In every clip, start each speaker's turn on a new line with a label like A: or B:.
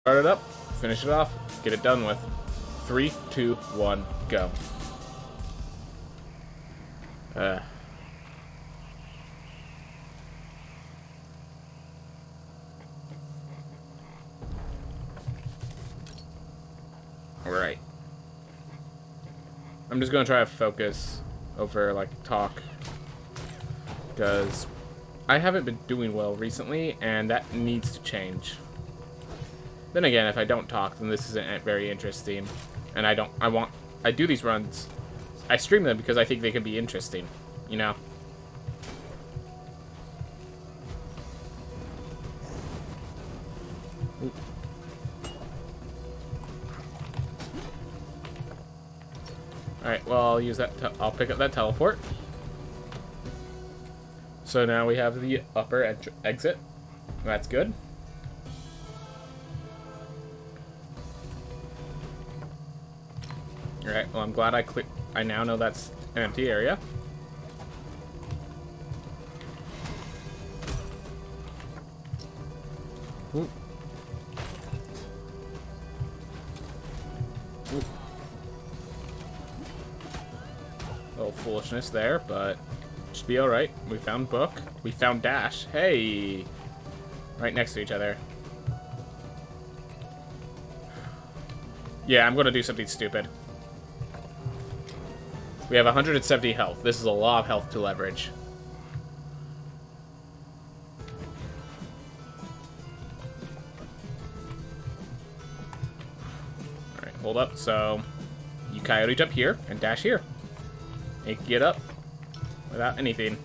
A: Start it up, finish it off, get it done with. 3, 2, 1, go. Alright. I'm just gonna try to focus over, like, talk. Because I haven't been doing well recently, and that needs to change. Then again, if I don't talk, then this isn't very interesting. And I do these runs, I stream them because I think they can be interesting, you know? Alright, well, I'll use that, I'll pick up that teleport. So now we have the upper exit. That's good. Alright, well, I'm glad I now know that's an empty area. Ooh. Ooh. A little foolishness there, but should be alright. We found Book. We found Dash. Hey! Right next to each other. Yeah, I'm gonna do something stupid. We have 170 health. This is a lot of health to leverage. Alright, hold up. So, you coyote jump here and dash here. And get up without anything.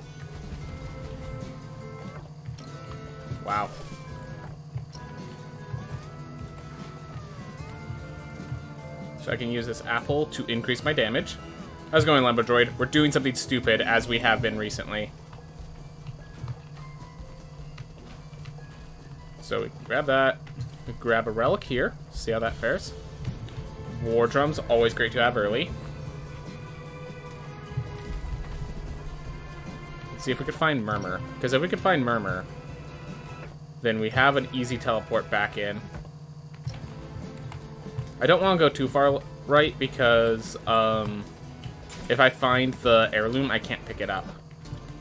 A: Wow. So I can use this apple to increase my damage. How's it going, Lambo Droid? We're doing something stupid, as we have been recently. So we grab that. We grab a relic here. See how that fares. War drums, always great to have early. Let's see if we could find Murmur. Because if we could find Murmur, then we have an easy teleport back in. I don't want to go too far right because, if I find the heirloom, I can't pick it up.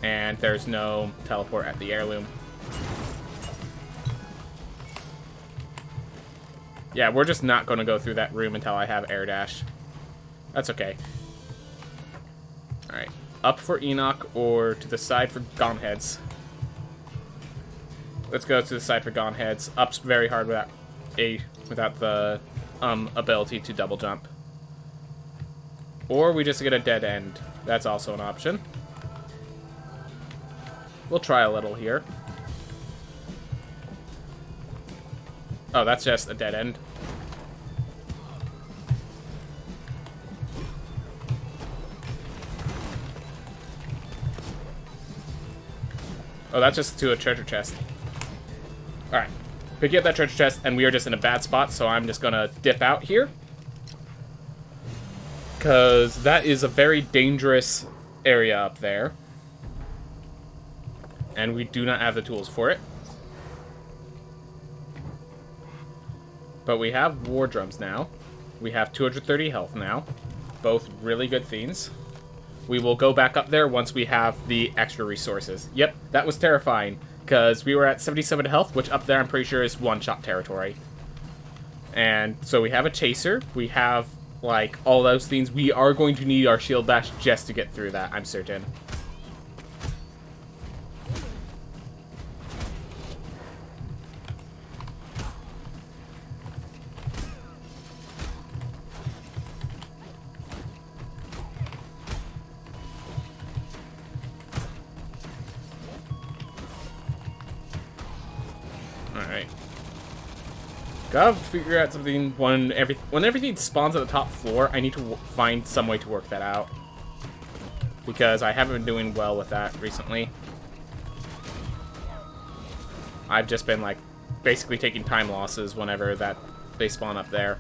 A: And there's no teleport at the heirloom. Yeah, we're just not going to go through that room until I have air dash. That's okay. Alright. Up for Enoch or to the side for Goneheads. Let's go to the side for Goneheads. Up's very hard without the ability to double jump. Or we just get a dead end. That's also an option. We'll try a little here. Oh, that's just a dead end. Oh, that's just to a treasure chest. Alright. Pick up that treasure chest, and we are just in a bad spot, so I'm just gonna dip out here. Because that is a very dangerous area up there. And we do not have the tools for it. But we have war drums now. We have 230 health now. Both really good things. We will go back up there once we have the extra resources. Yep, that was terrifying. Because we were at 77 health, which up there I'm pretty sure is one-shot territory. And so we have a chaser. We have, like, all those things. We are going to need our shield bash just to get through that, I'm certain. Alright. Gotta figure out something when everything spawns at the top floor. I need to find some way to work that out. Because I haven't been doing well with that recently. I've just been, like, basically taking time losses whenever they spawn up there.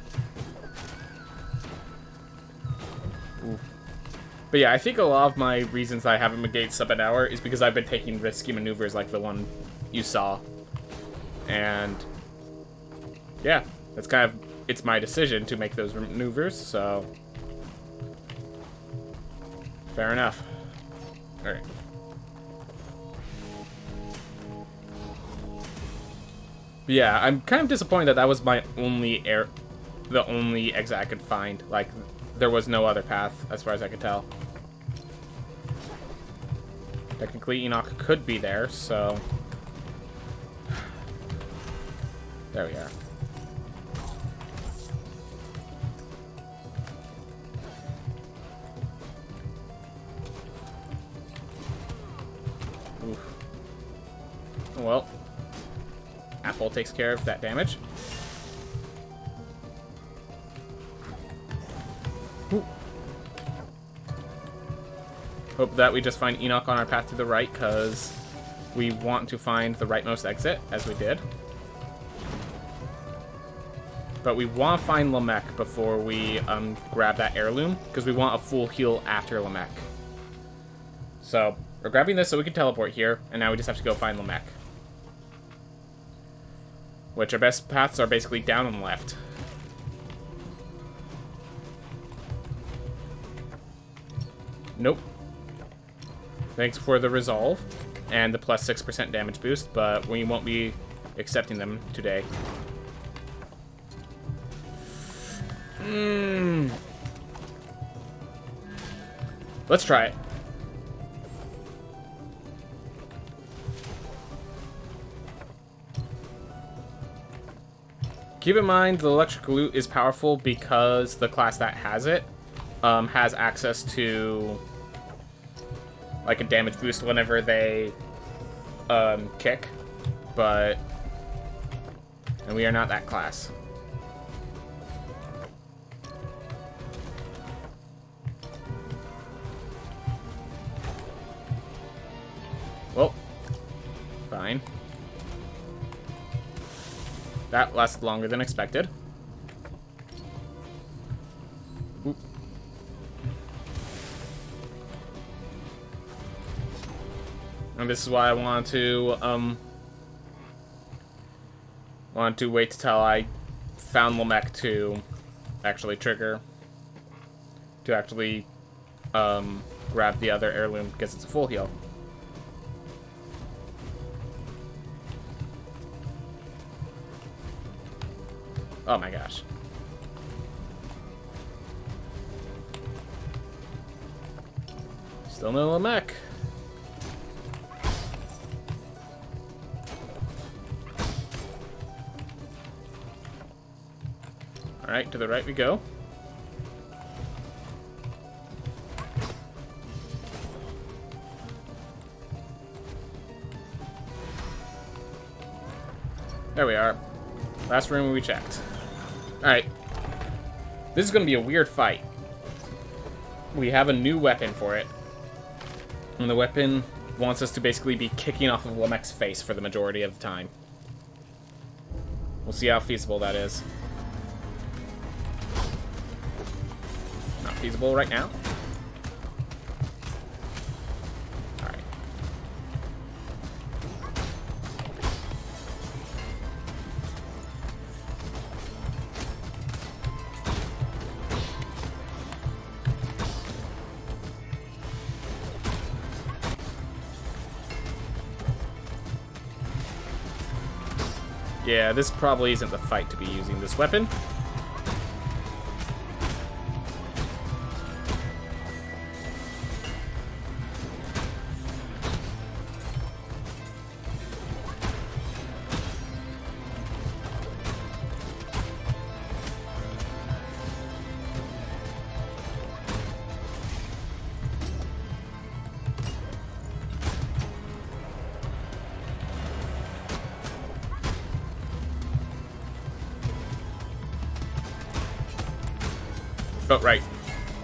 A: Ooh. But yeah, I think a lot of my reasons I haven't been getting sub an hour is because I've been taking risky maneuvers like the one you saw. And yeah, That's kind of, it's my decision to make those maneuvers, so fair enough. All right. Yeah, I'm kind of disappointed that that was my only the only exit I could find. Like, there was no other path, as far as I could tell. Technically, Enoch could be there, so... There we are. Oof. Well, Apple takes care of that damage. Ooh. Hope that we just find Enoch on our path to the right, because we want to find the rightmost exit, as we did. But we want to find Lamech before we grab that heirloom, because we want a full heal after Lamech. So, we're grabbing this so we can teleport here, and now we just have to go find Lamech. Which our best paths are basically down and left. Nope. Thanks for the resolve and the plus 6% damage boost, but we won't be accepting them today. Let's try it. Keep in mind, the electric loot is powerful because the class that has it has access to like a damage boost whenever they kick, and we are not that class. Well, fine. That lasted longer than expected. Oop. And this is why I want to wait till I found Lamech to actually trigger, to actually grab the other heirloom, because it's a full heal. Oh my gosh. Still no Lamech. Alright, to the right we go. There we are. Last room we checked. Alright. This is going to be a weird fight. We have a new weapon for it. And the weapon wants us to basically be kicking off of Lamech's face for the majority of the time. We'll see how feasible that is. Not feasible right now. Alright. Yeah, this probably isn't the fight to be using this weapon. Oh, right.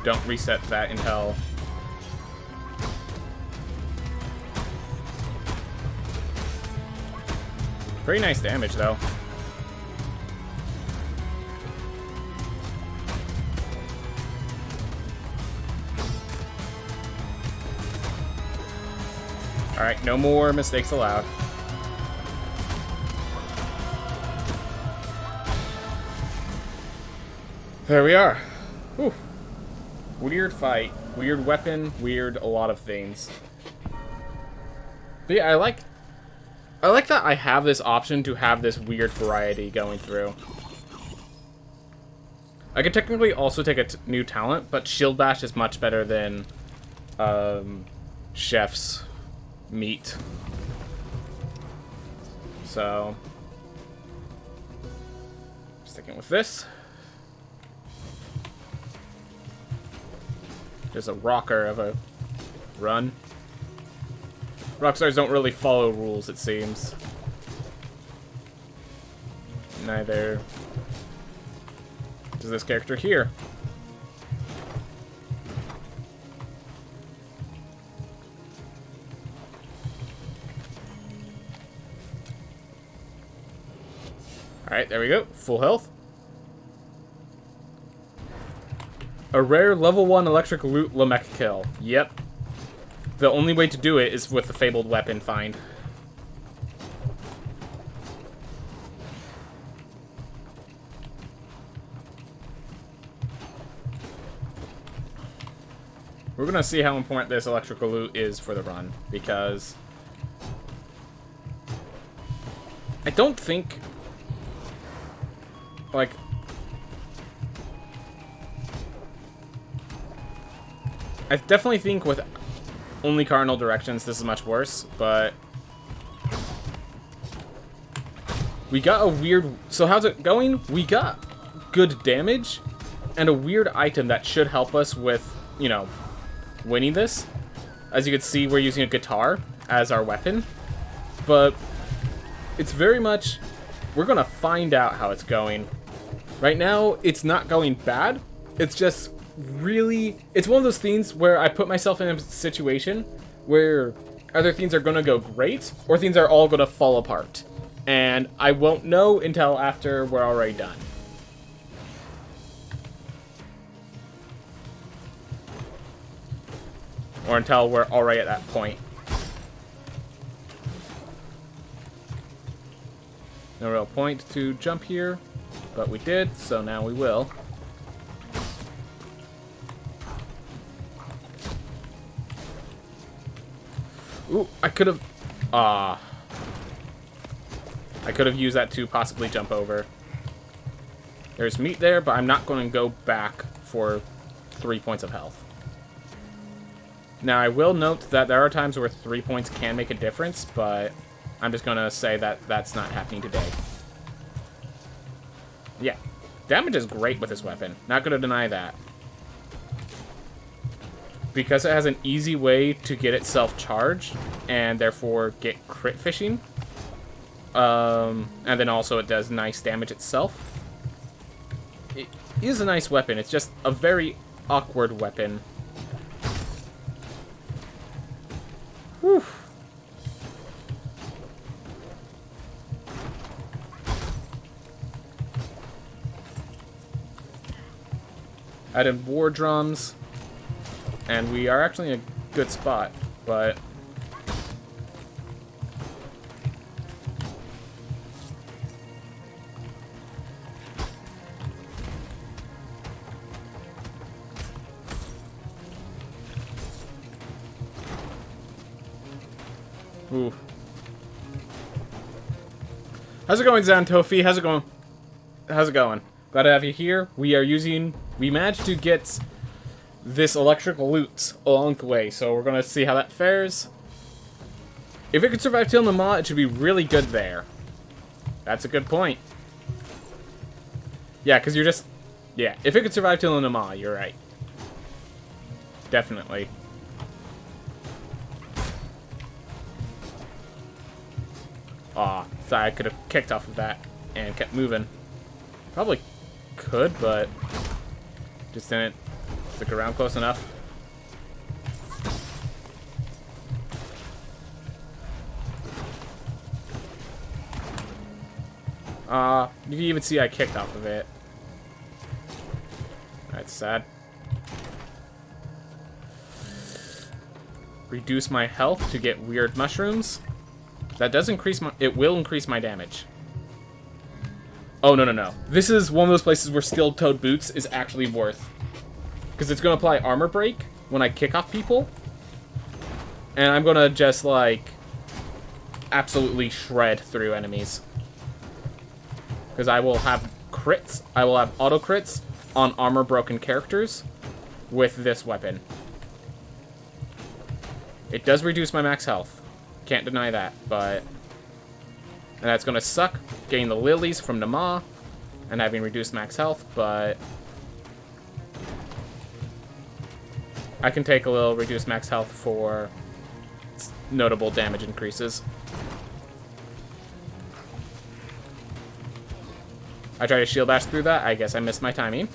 A: Don't reset that until... Pretty nice damage, though. Alright, no more mistakes allowed. There we are. Whew. Weird fight. Weird weapon. Weird a lot of things. But yeah, I like that I have this option to have this weird variety going through. I could technically also take a new talent, but Shield Bash is much better than Chef's Meat. So, sticking with this. Just a rocker of a run. Rockstars don't really follow rules, it seems. Neither does this character here. Alright, there we go. Full health. A rare level 1 electric loot Lamech kill. Yep. The only way to do it is with the fabled weapon find. We're gonna see how important this electrical loot is for the run, because I don't think, like, I definitely think with only cardinal directions this is much worse, but we got a weird, so how's it going? We got good damage and a weird item that should help us with, you know, winning this. As you can see, we're using a guitar as our weapon, but it's very much, we're gonna find out how it's going. Right now, it's not going bad. It's just really, it's one of those things where I put myself in a situation where either things are gonna go great or things are all gonna fall apart. And I won't know until after we're already done. Or until we're already at that point. No real point to jump here, but we did, so now we will. Ooh, I could have... I could have used that to possibly jump over. There's meat there, but I'm not going to go back for 3 points of health. Now, I will note that there are times where 3 points can make a difference, but I'm just going to say that that's not happening today. Yeah, damage is great with this weapon. Not going to deny that. Because it has an easy way to get itself charged, and therefore get crit fishing. And then also it does nice damage itself. It is a nice weapon, it's just a very awkward weapon. Whew. Added war drums. And we are actually in a good spot, but... Ooh. How's it going, Xantofi? How's it going? How's it going? Glad to have you here. We managed to get this electrical loot along the way, so we're gonna see how that fares. If it could survive till Nama, it should be really good there. That's a good point. Yeah, because you're just... Yeah, if it could survive till Nama, you're right. Definitely. Aw, thought I could have kicked off of that and kept moving. Probably could, but just didn't stick around close enough. You can even see I kicked off of it. That's sad. Reduce my health to get weird mushrooms. That does increase my... It will increase my damage. Oh, no, no, no. This is one of those places where steel-toed boots is actually worth. Because it's going to apply armor break when I kick off people. And I'm going to just, like, absolutely shred through enemies. Because I will have crits. I will have auto crits on armor-broken characters with this weapon. It does reduce my max health. Can't deny that, but... And that's going to suck, getting the lilies from Nama and having reduced max health, but... I can take a little reduced max health for notable damage increases. I tried to shield bash through that. I guess I missed my timing.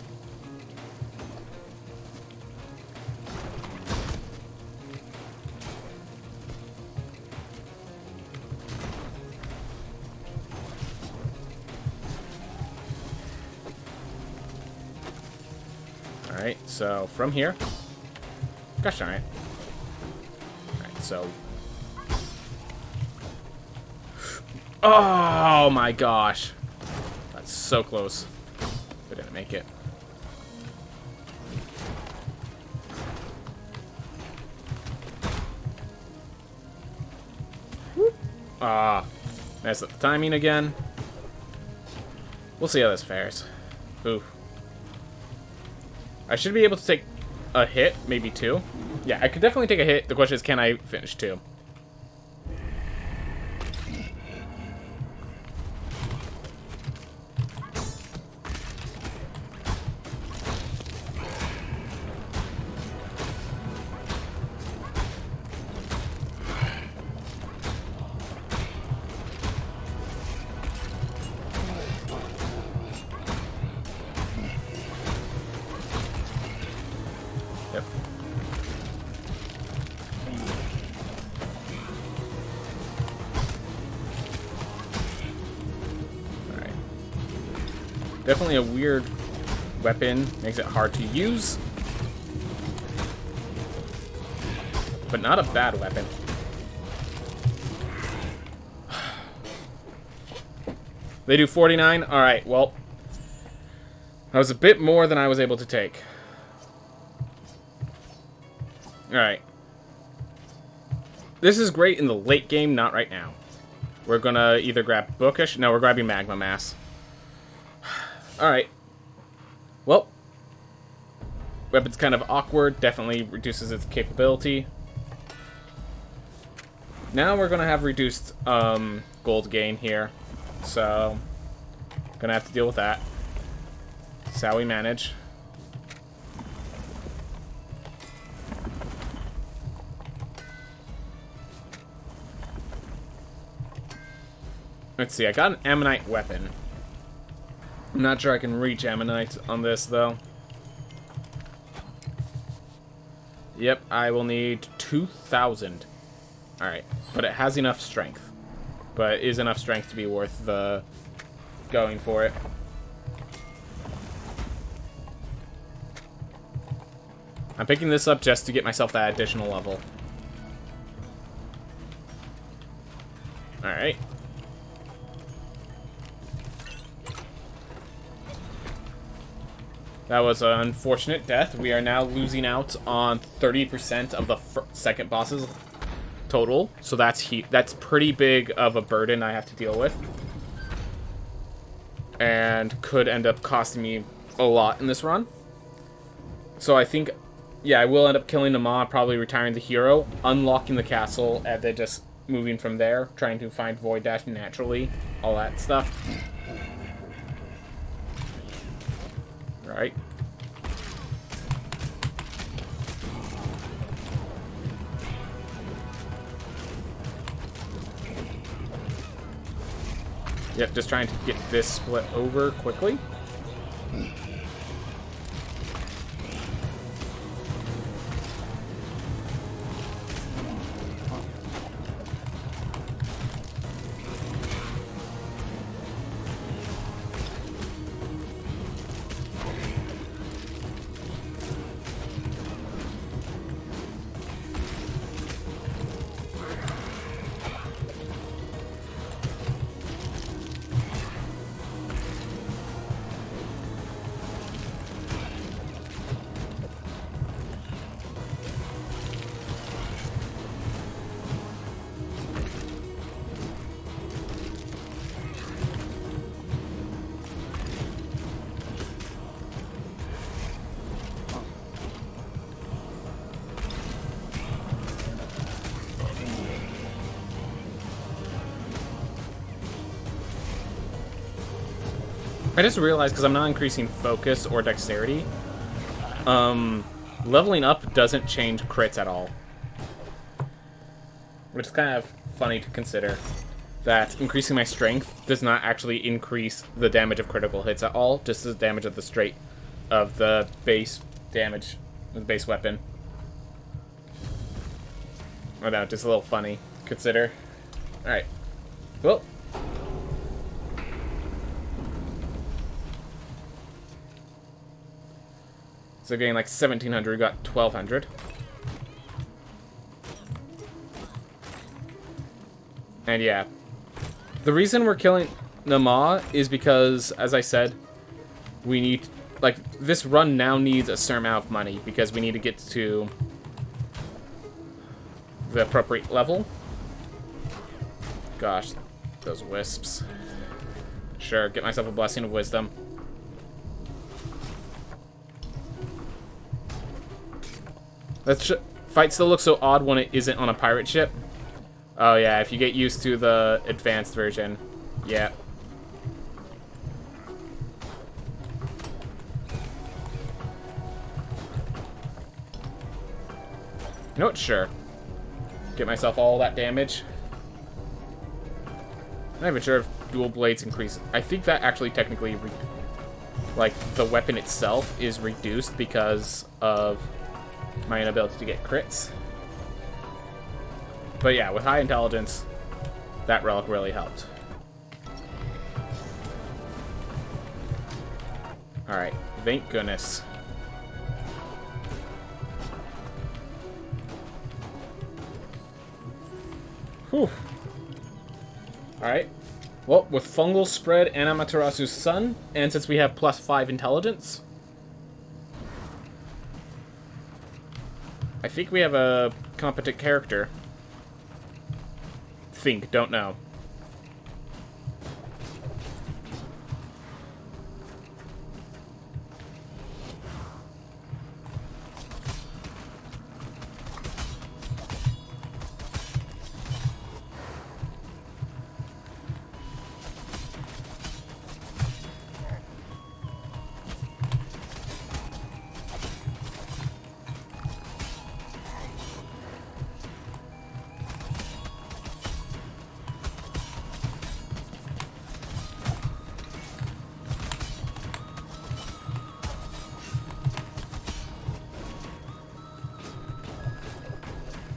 A: Alright, so from here. Gosh darn it. Alright, so. Oh my gosh. That's so close. We didn't make it. Messed up the timing again. We'll see how this fares. Ooh. I should be able to take a hit, maybe two. Yeah, I could definitely take a hit. The question is, can I finish two? Yep. Alright. Definitely a weird weapon. Makes it hard to use. But not a bad weapon. They do 49? Alright, well. That was a bit more than I was able to take. Alright. This is great in the late game, not right now. We're gonna either grab Bookish. No, we're grabbing Magma Mass. Alright. Well. Weapon's kind of awkward. Definitely reduces its capability. Now we're gonna have reduced gold gain here. So, gonna have to deal with that. That's how we manage. Let's see, I got an Ammonite weapon. I'm not sure I can reach Ammonite on this, though. Yep, I will need 2,000. Alright, but it has enough strength. But it is enough strength to be worth the going for it. I'm picking this up just to get myself that additional level. Alright. That was an unfortunate death. We are now losing out on 30% of the second boss's total. So that's pretty big of a burden I have to deal with. And could end up costing me a lot in this run. So I think, yeah, I will end up killing Nama, probably retiring the hero, unlocking the castle, and then just moving from there, trying to find Void Dash naturally, all that stuff. Right. Yep, just trying to get this split over quickly. I just realized, because I'm not increasing focus or dexterity, leveling up doesn't change crits at all. Which is kind of funny to consider. That increasing my strength does not actually increase the damage of critical hits at all, just the damage of the base damage of the base weapon. Oh no, just a little funny. Consider. Alright. Well. So getting like 1,700, we got 1,200. And yeah. The reason we're killing Nama is because, as I said, we need... Like, this run now needs a certain amount of money, because we need to get to the appropriate level. Gosh, those wisps. Sure, get myself a Blessing of Wisdom. Fight still looks so odd when it isn't on a pirate ship. Oh yeah, if you get used to the advanced version. Yeah. You know what? Sure. Get myself all that damage. I'm not even sure if dual blades increase. I think that actually technically, like, the weapon itself is reduced because of my inability to get crits. But yeah, with high intelligence, that relic really helped. Alright, thank goodness. Whew. Alright. Well, with Fungal Spread and Amaterasu's Sun, and since we have +5 intelligence, I think we have a competent character. Think, don't know.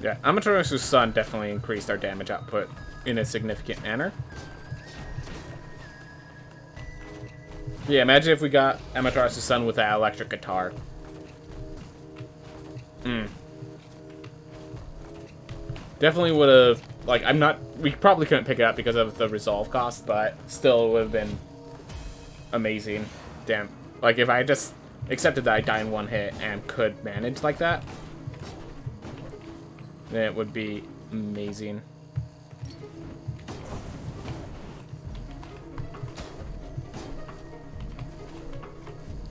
A: Yeah, Amaterasu's Sun definitely increased our damage output in a significant manner. Yeah, imagine if we got Amaterasu's Sun with that electric guitar. Definitely would have, like, we probably couldn't pick it up because of the resolve cost, but still it would have been amazing. Damn. Like, if I just accepted that I die in one hit and could manage like that, then it would be amazing.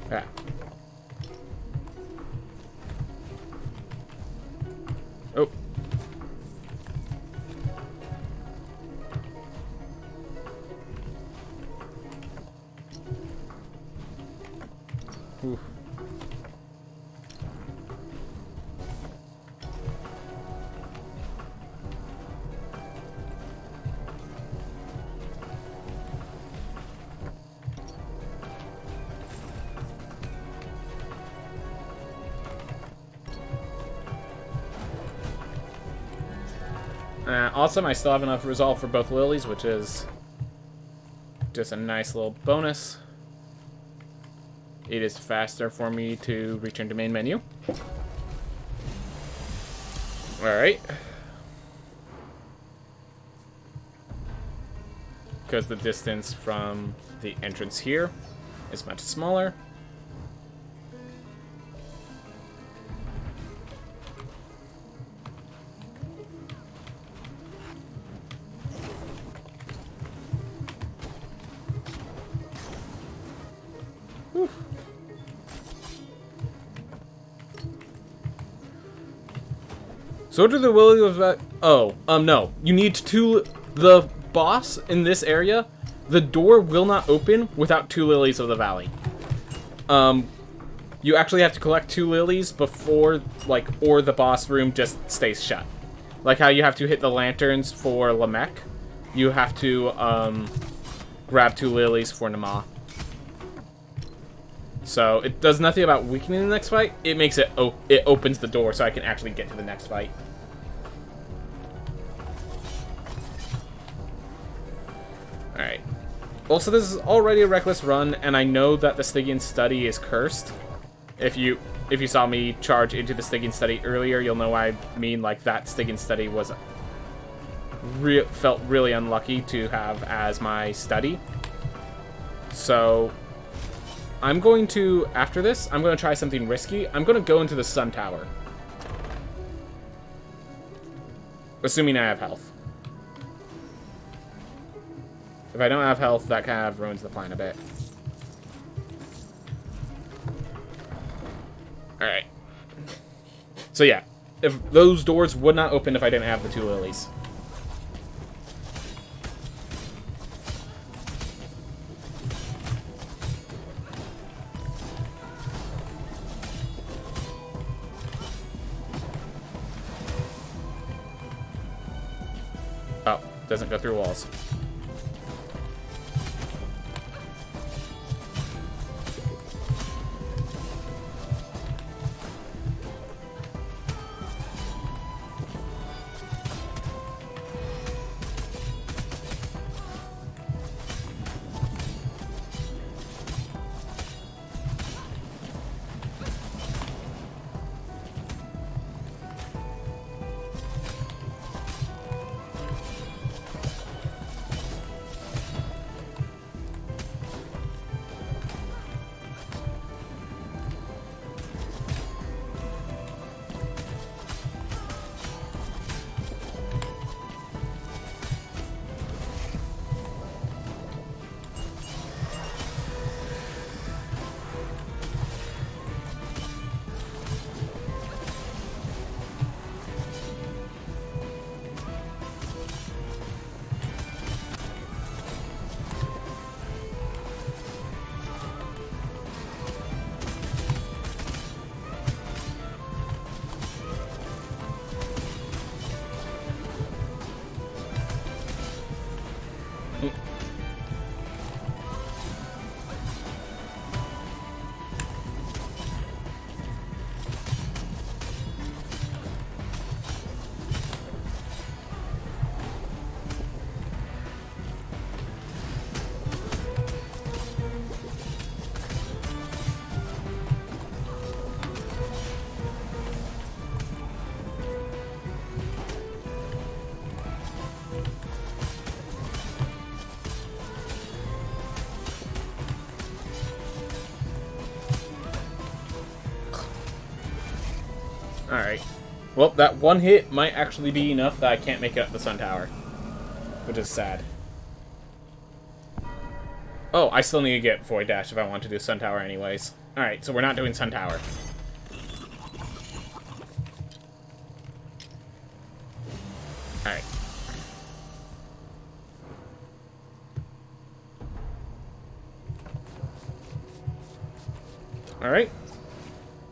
A: Yeah. Oh. Oof. Awesome, I still have enough resolve for both lilies, which is just a nice little bonus. It is faster for me to return to main menu. Alright. Because the distance from the entrance here is much smaller. So do the Willy of that. Oh, no. You need the boss in this area the door will not open without 2 lilies of the valley. You actually have to collect 2 lilies before, like, or the boss room just stays shut. Like how you have to hit the lanterns for Lamech, you have to grab 2 lilies for Nama. So it does nothing about weakening the next fight. It makes it it opens the door so I can actually get to the next fight. All right. Also, this is already a reckless run, and I know that the Stygian study is cursed. If you saw me charge into the Stygian study earlier, you'll know I mean, like, that Stygian study was felt really unlucky to have as my study. So I'm going to, after this, I'm going to try something risky. I'm going to go into the Sun Tower. Assuming I have health. If I don't have health, that kind of ruins the plan a bit. Alright. So yeah, if those doors would not open if I didn't have the 2 lilies. Oh, doesn't go through walls. Alright. Well, that one hit might actually be enough that I can't make it up the Sun Tower. Which is sad. Oh, I still need to get Void Dash if I want to do Sun Tower anyways. Alright, so we're not doing Sun Tower. Alright. Alright.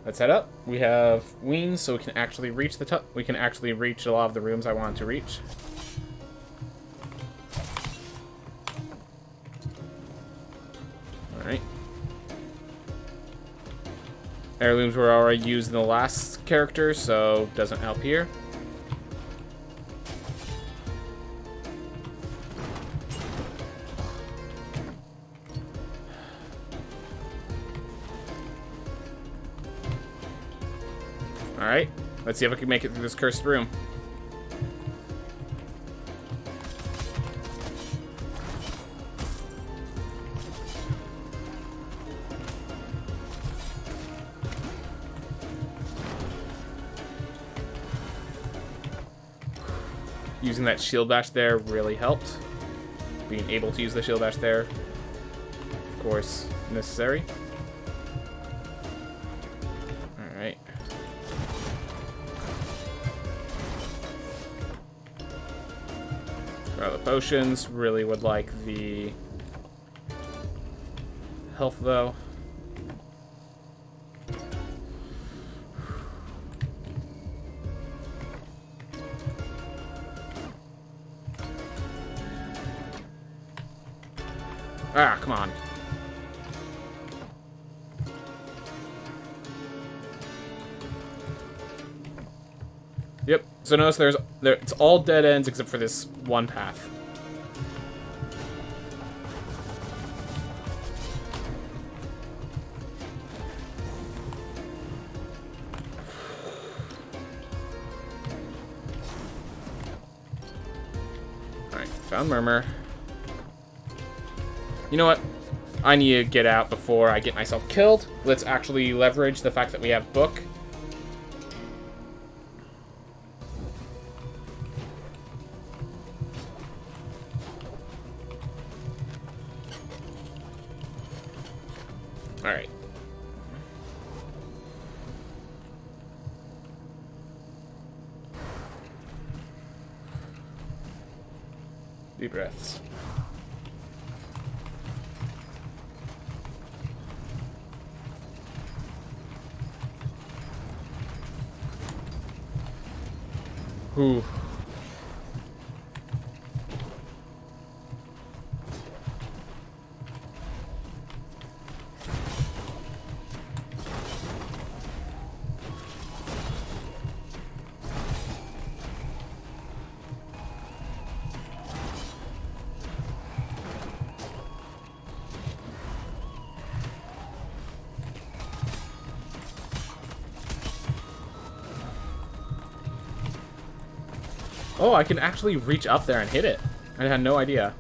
A: Let's head up. We have wings, so we can actually reach the top. We can actually reach a lot of the rooms I want to reach. Alright. Heirlooms were already used in the last character, so doesn't help here. Alright, let's see if I can make it through this cursed room. Using that shield bash there really helped. Being able to use the shield bash there, of course, necessary. Alright. Grab the potions. Really would like the health, though. Ah, come on. Yep. So notice it's all dead ends except for this one path. Alright, found Murmur. You know what? I need to get out before I get myself killed. Let's actually leverage the fact that we have Book. Alright. Deep breaths. Ooh. Oh, I can actually reach up there and hit it. I had no idea.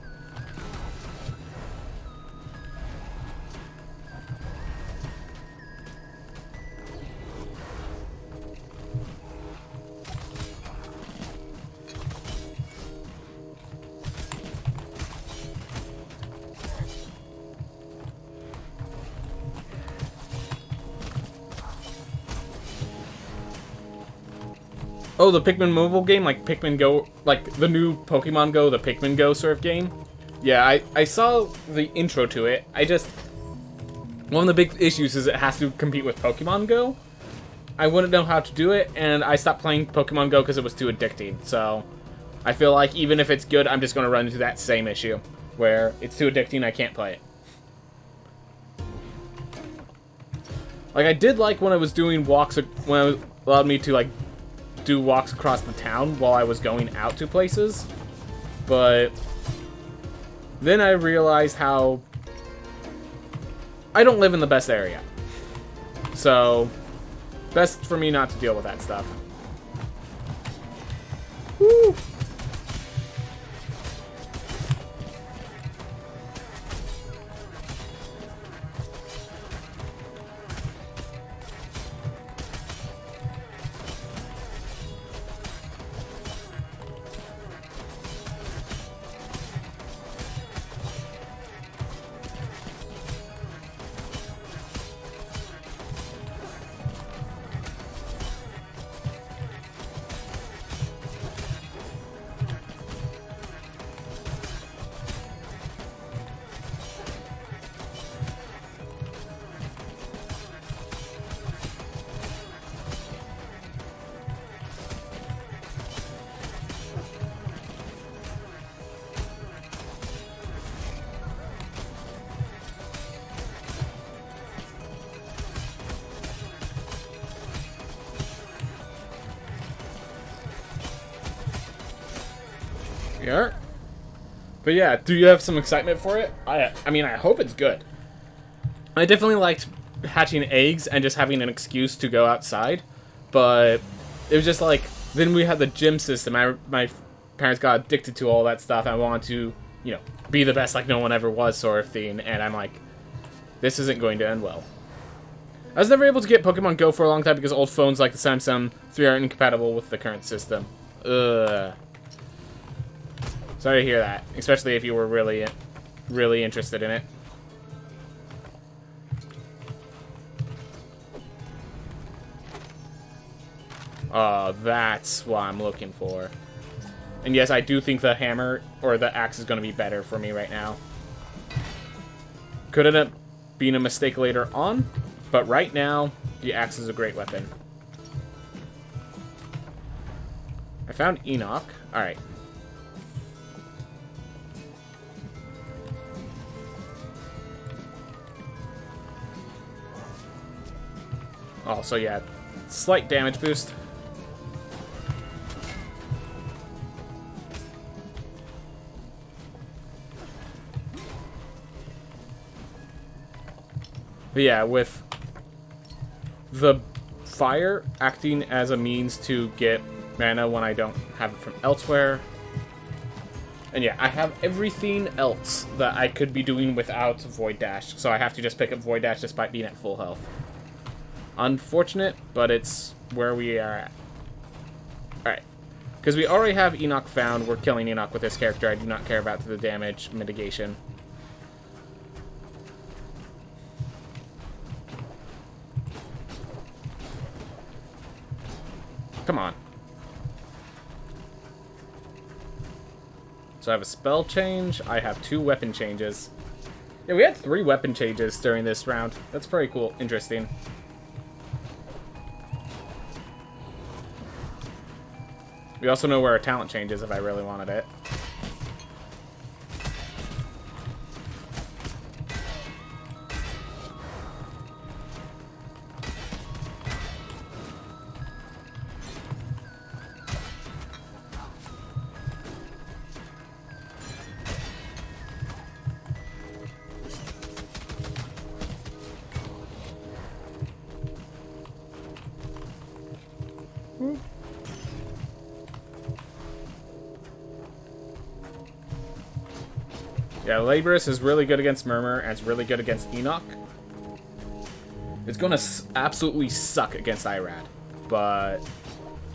A: Oh, the Pikmin mobile game, like Pikmin Go, like the new Pokemon Go, the Pikmin Go sort of game. Yeah, I saw the intro to it. One of the big issues is it has to compete with Pokemon Go. I wouldn't know how to do it, and I stopped playing Pokemon Go because it was too addicting. So I feel like even if it's good, I'm just going to run into that same issue where it's too addicting, I can't play it. Like, I did like when I was doing walks, when it allowed me to, like, do walks across the town while I was going out to places, but then I realized how I don't live in the best area, so best for me not to deal with that stuff. Woo! Yeah. But yeah, do you have some excitement for it? I mean, I hope it's good. I definitely liked hatching eggs and just having an excuse to go outside, but it was just like, then we had the gym system. My parents got addicted to all that stuff. I wanted to, you know, be the best like no one ever was sort of thing, and I'm like, this isn't going to end well. I was never able to get Pokemon Go for a long time because old phones like the Samsung 3 are incompatible with the current system. Ugh. Sorry to hear that, especially if you were really interested in it. That's what I'm looking for. And yes, I do think the hammer or the axe is going to be better for me right now. Could it have... being a mistake later on, but right now, the axe is a great weapon. I found Enoch. Alright. Oh, so yeah, slight damage boost. But yeah, with the fire acting as a means to get mana when I don't have it from elsewhere. And yeah, I have everything else that I could be doing without Void Dash, so I have to just pick up Void Dash despite being at full health. Unfortunate, but it's where we are at. Alright. Because we already have Enoch found, we're killing Enoch with this character. I do not care about the damage mitigation. Come on. So I have a spell change. I have 2 weapon changes. Yeah, we had 3 weapon changes during this round. That's pretty cool. Interesting. We also know where our talent changes if I really wanted it. Yeah, Labrys is really good against Murmur, and it's really good against Enoch. It's gonna absolutely suck against Irad, but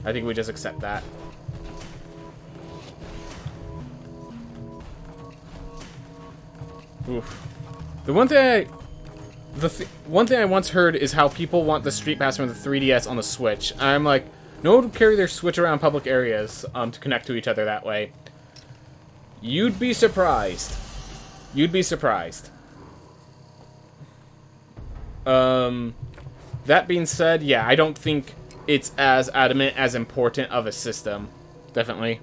A: I think we just accept that. Oof. The one thing I once heard is how people want the Street Pass from the 3DS on the Switch. I'm like, no one would carry their Switch around public areas to connect to each other that way. You'd be surprised. You'd be surprised. That being said, yeah, I don't think it's as adamant as important of a system. Definitely.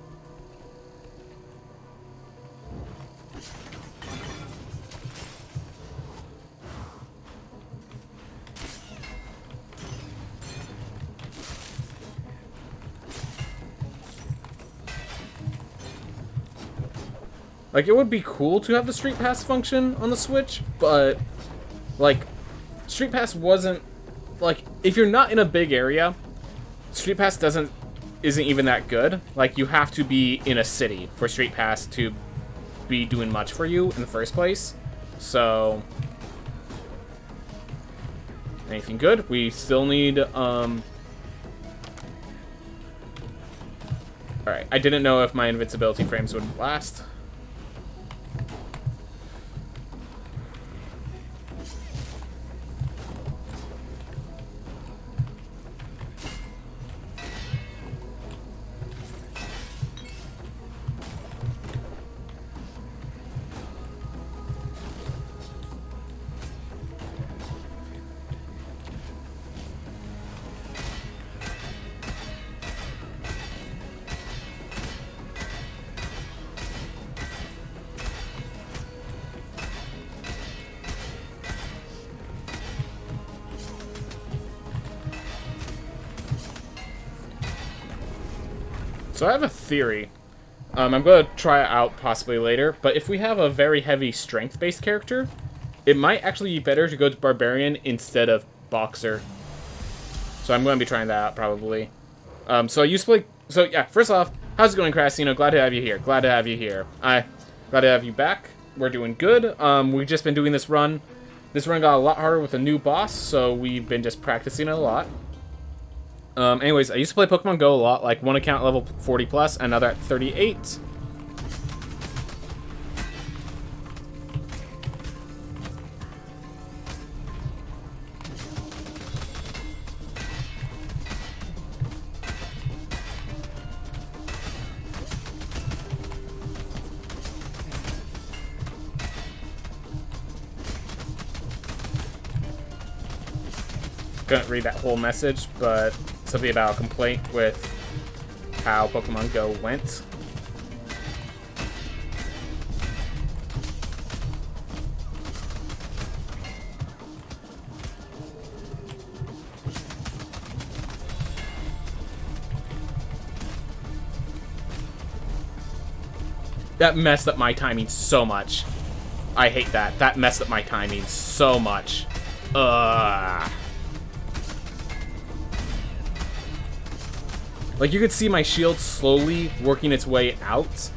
A: Like, it would be cool to have the Street Pass function on the Switch, but, like, Street Pass wasn't, like, if you're not in a big area, Street Pass isn't even that good. Like, you have to be in a city for Street Pass to be doing much for you in the first place. So, anything good? We still need, Alright, I didn't know if my invincibility frames would last. So I have a theory. I'm going to try it out possibly later, but if we have a very heavy strength-based character, it might actually be better to go to Barbarian instead of Boxer. So I'm going to be trying that out probably. So I used to play... So yeah, first off, how's it going, Crasino? Glad to have you here. Glad to have you here. Glad to have you back. We're doing good. We've just been doing this run. This run got a lot harder with a new boss, so we've been just practicing it a lot. Anyways, I used to play Pokemon Go a lot, like one account level 40 plus, another at 38. couldn't read that whole message, but something about a complaint with how Pokemon Go went. That messed up my timing so much. I hate that. That messed up my timing so much. Ugh. Like, you could see my shield slowly working its way out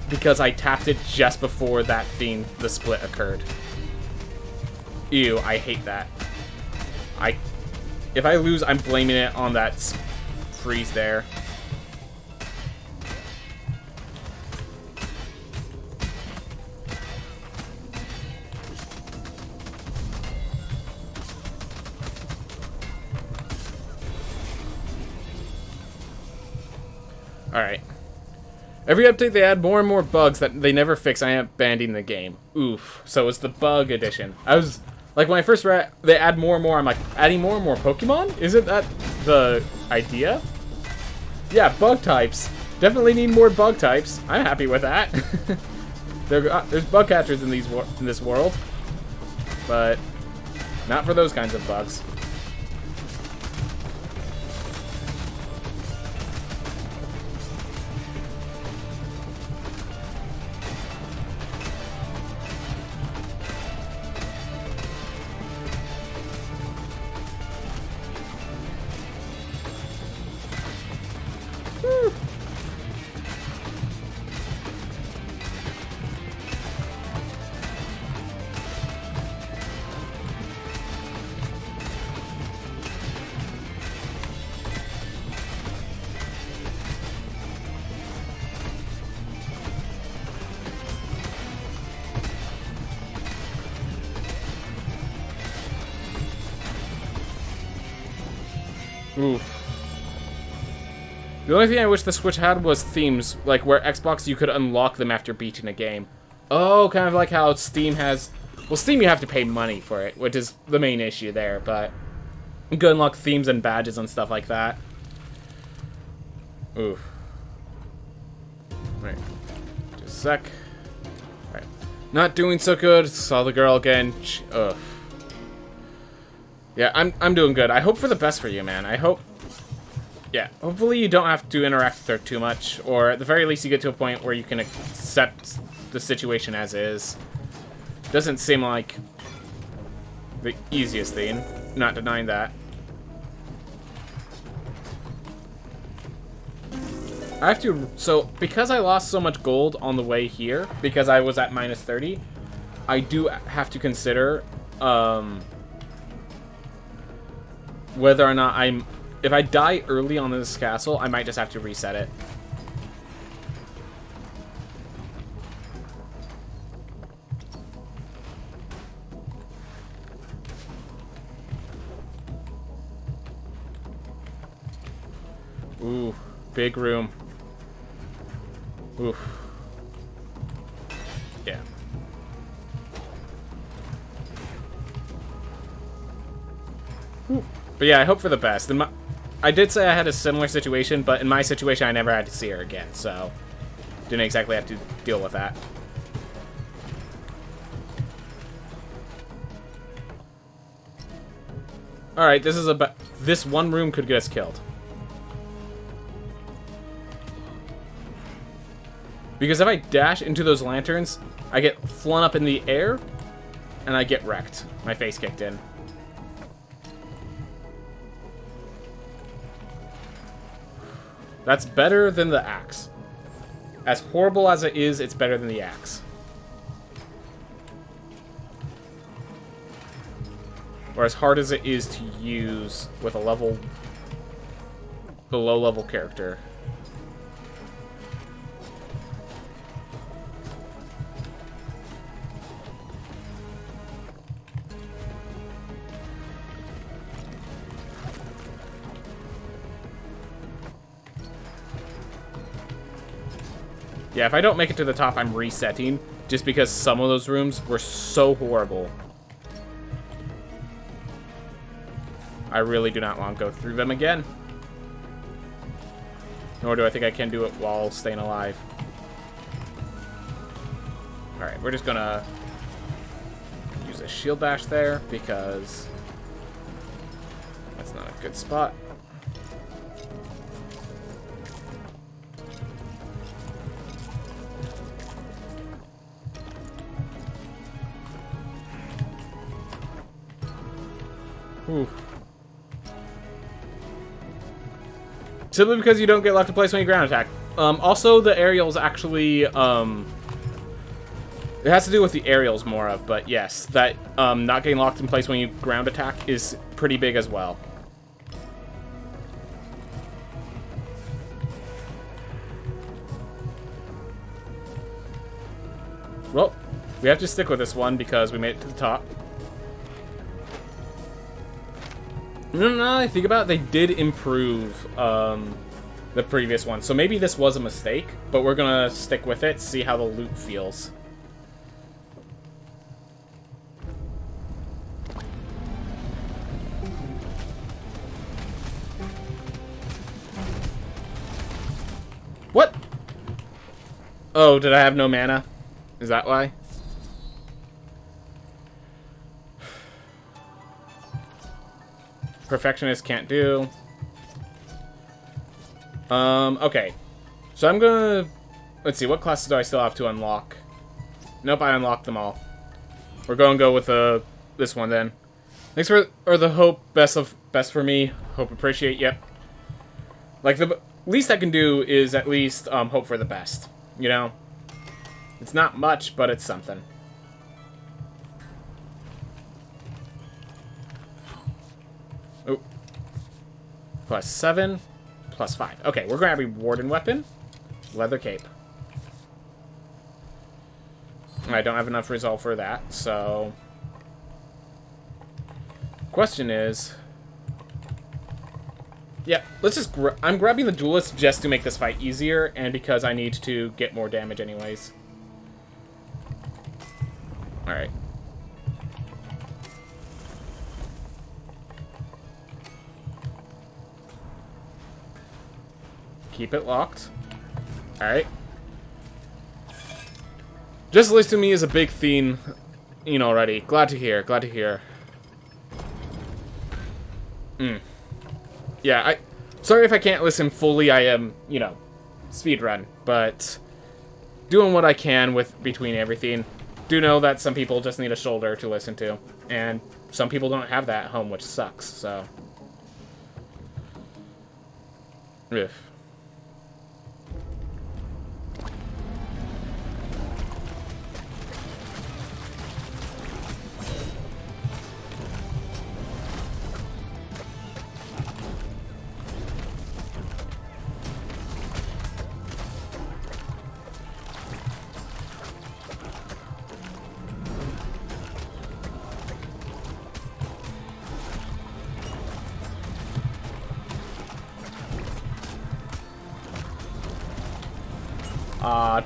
A: because I tapped it just before that thing, the split, occurred. Ew, I hate that. If I lose, I'm blaming it on that freeze there. Alright. Every update they add more and more bugs that they never fix. I am abandoning the game. Oof. So it's the bug edition. I was like, when I first read they add more and more, I'm like, adding more and more Pokemon? Isn't that the idea? Yeah, bug types. Definitely need more bug types. I'm happy with that. There's bug catchers in this world, but not for those kinds of bugs. Oof. The only thing I wish the Switch had was themes, like where Xbox you could unlock them after beating a game. Oh, kind of like how Steam has... Well, Steam you have to pay money for it, which is the main issue there, but you could unlock themes and badges and stuff like that. Oof. Right. Just a sec. Alright. Not doing so good. Saw the girl again. Ugh. Yeah, I'm doing good. I hope for the best for you, man. I hope... Yeah, hopefully you don't have to interact with her too much, or at the very least you get to a point where you can accept the situation as is. Doesn't seem like the easiest thing, not denying that. I have to... So, because I lost so much gold on the way here, because I was at minus 30, I do have to consider, whether or not I'm... If I die early on this castle, I might just have to reset it. Ooh, big room. Oof. Yeah. Ooh. But yeah, I hope for the best. I did say I had a similar situation, but in my situation, I never had to see her again, so didn't exactly have to deal with that. All right, this one room could get us killed. Because if I dash into those lanterns, I get flung up in the air, and I get wrecked. My face kicked in. That's better than the axe. As horrible as it is, it's better than the axe. Or as hard as it is to use with a below level character. Yeah, if I don't make it to the top, I'm resetting, just because some of those rooms were so horrible. I really do not want to go through them again. Nor do I think I can do it while staying alive. Alright, we're just gonna use a shield bash there because that's not a good spot. Ooh. Simply because you don't get locked in place when you ground attack. Also, the aerials actually, it has to do with the aerials more of, but yes, that not getting locked in place when you ground attack is pretty big as well. Well, we have to stick with this one because we made it to the top. No, I think about it, they did improve the previous one. So maybe this was a mistake, but we're gonna stick with it, see how the loot feels. What? Oh, did I have no mana? Is that why? Perfectionist can't do. Okay. So I'm gonna... Let's see, what classes do I still have to unlock? Nope, I unlocked them all. We're gonna go with this one then. Thanks for the hope. Best for me. Hope appreciate. Yep. Like the least I can do is at least hope for the best. You know, it's not much, but it's something. Oh. +7, +5. Okay, we're gonna have a Warden weapon, leather cape. I don't have enough resolve for that, so... Question is... Yeah, let's just... I'm grabbing the duelist just to make this fight easier, and because I need to get more damage anyways. Alright. Keep it locked. Alright. Just at least to me is a big theme, you know, already. Glad to hear, glad to hear. Yeah, sorry if I can't listen fully, I am, you know, speedrun, but doing what I can with between everything. Do know that some people just need a shoulder to listen to, and some people don't have that at home, which sucks, so. Ugh.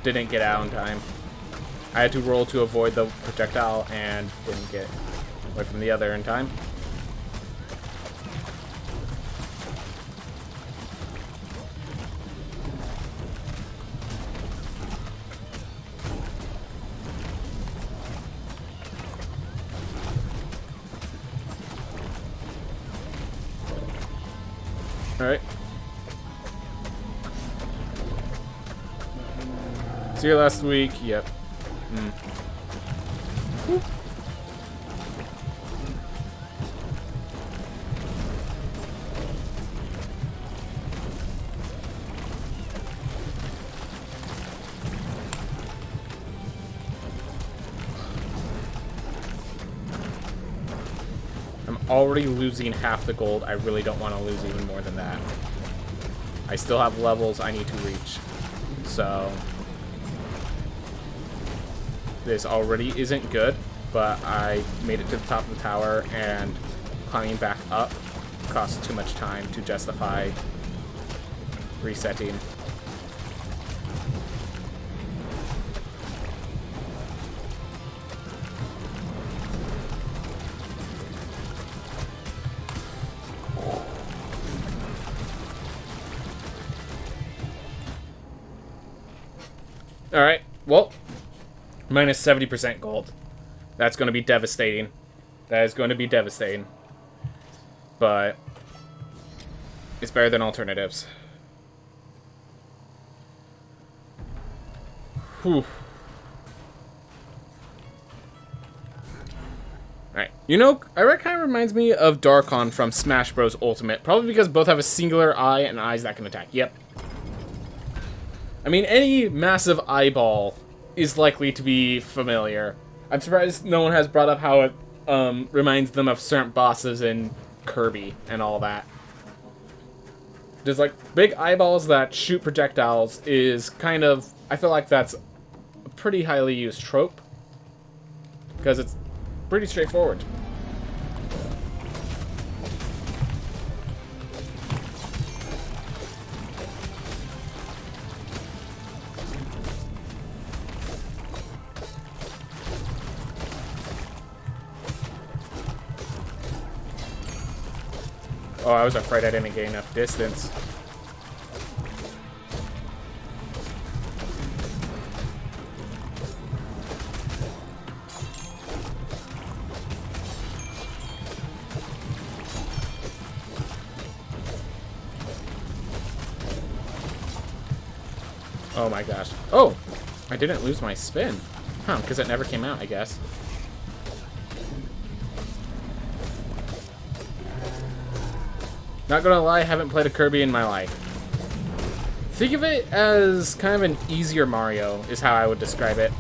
A: Didn't get out in time. I had to roll to avoid the projectile and didn't get away from the other in time. Alright. See you last week. Yep. I'm already losing half the gold. I really don't want to lose even more than that. I still have levels I need to reach. So... this already isn't good, but I made it to the top of the tower, and climbing back up costs too much time to justify resetting. Alright, well, minus 70% gold. That's going to be devastating. That is going to be devastating. But it's better than alternatives. Whew. Alright. You know, it kind of reminds me of Darkon from Smash Bros. Ultimate. Probably because both have a singular eye and eyes that can attack. Yep. I mean, any massive eyeball is likely to be familiar. I'm surprised no one has brought up how it reminds them of certain bosses in Kirby and all that. There's like big eyeballs that shoot projectiles is kind of, I feel like that's a pretty highly used trope because it's pretty straightforward. Oh, I was afraid I didn't gain enough distance. Oh my gosh. Oh! I didn't lose my spin. Huh, because it never came out, I guess. Not gonna lie, I haven't played a Kirby in my life. Think of it as kind of an easier Mario, is how I would describe it.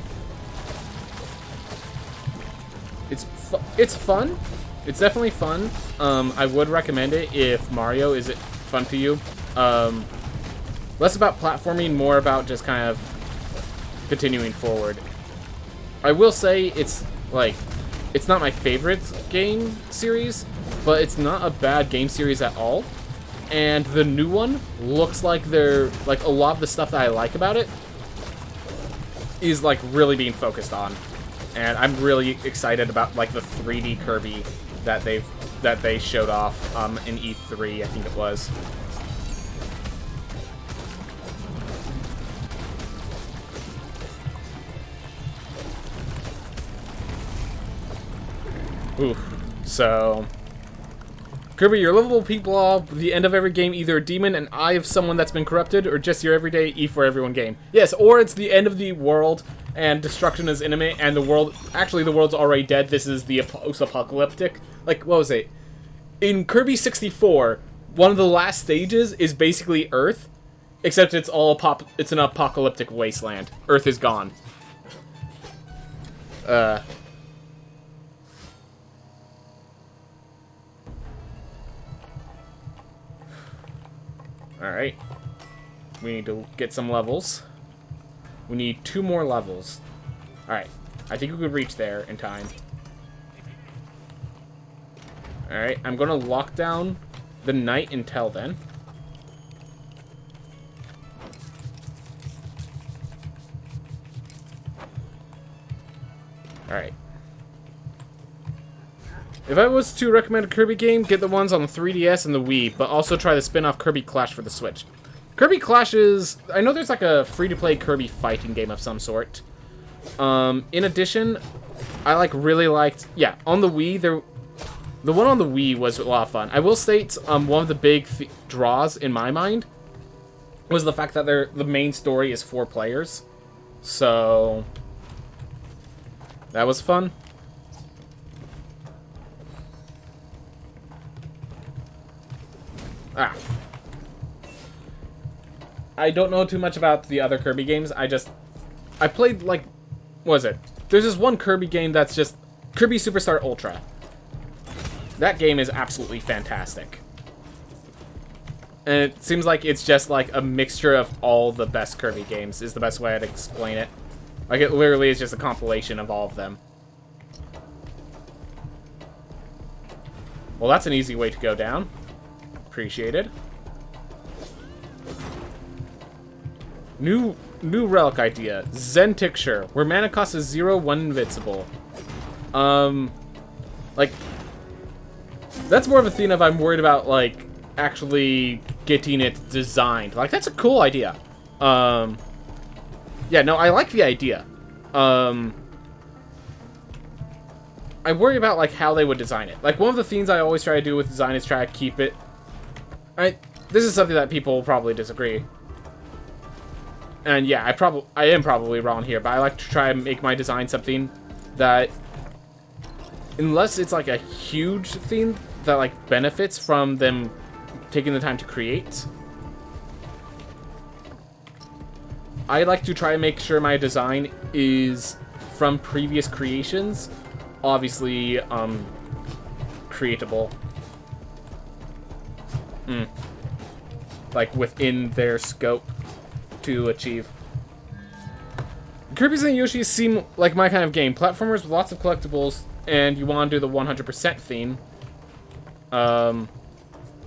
A: It's fun. It's definitely fun. I would recommend it if Mario is fun to you. Less about platforming, more about just kind of continuing forward. I will say it's not my favorite game series, but it's not a bad game series at all. And the new one looks like a lot of the stuff that I like about it is like really being focused on. And I'm really excited about like the 3D Kirby that they showed off in E3, I think it was. Oof. So, Kirby, your lovable people at the end of every game, either a demon, an eye of someone that's been corrupted, or just your everyday E for everyone game. Yes, or it's the end of the world, and destruction is imminent, and the world's already dead. This is the post-apocalyptic. Like, what was it? In Kirby 64, one of the last stages is basically Earth, except it's an apocalyptic wasteland. Earth is gone. Alright. We need to get some levels. We need 2 more levels. Alright. I think we could reach there in time. Alright. I'm going to lock down the night until then. Alright. If I was to recommend a Kirby game, get the ones on the 3DS and the Wii, but also try the spin-off Kirby Clash for the Switch. Kirby Clash is... I know there's like a free-to-play Kirby fighting game of some sort. In addition, I really liked... Yeah, on the Wii, the one on the Wii was a lot of fun. I will state one of the big draws in my mind was the fact that the main story is 4 players. So... that was fun. Ah. I don't know too much about the other Kirby games. I played, what was it? There's this one Kirby game that's just Kirby Superstar Ultra. That game is absolutely fantastic. And it seems like it's just like a mixture of all the best Kirby games is the best way I'd explain it. Like, it literally is just a compilation of all of them. Well, that's an easy way to go down. Appreciated. New relic idea. Zen Tincture, where mana cost is 0, 1 invincible. That's more of a thing of I'm worried about, actually getting it designed. That's a cool idea. Yeah, no, I like the idea. I worry about, like, how they would design it. Like, one of the things I always try to do with design is try to keep it... This is something that people will probably disagree. And yeah, I am probably wrong here, but I like to try and make my design something that... Unless it's, like, a huge thing that, like, benefits from them taking the time to create... I like to try and make sure my design is from previous creations, obviously, creatable. Like, within their scope to achieve. Kirby's and Yoshi seem like my kind of game. Platformers with lots of collectibles, and you want to do the 100% theme. I'm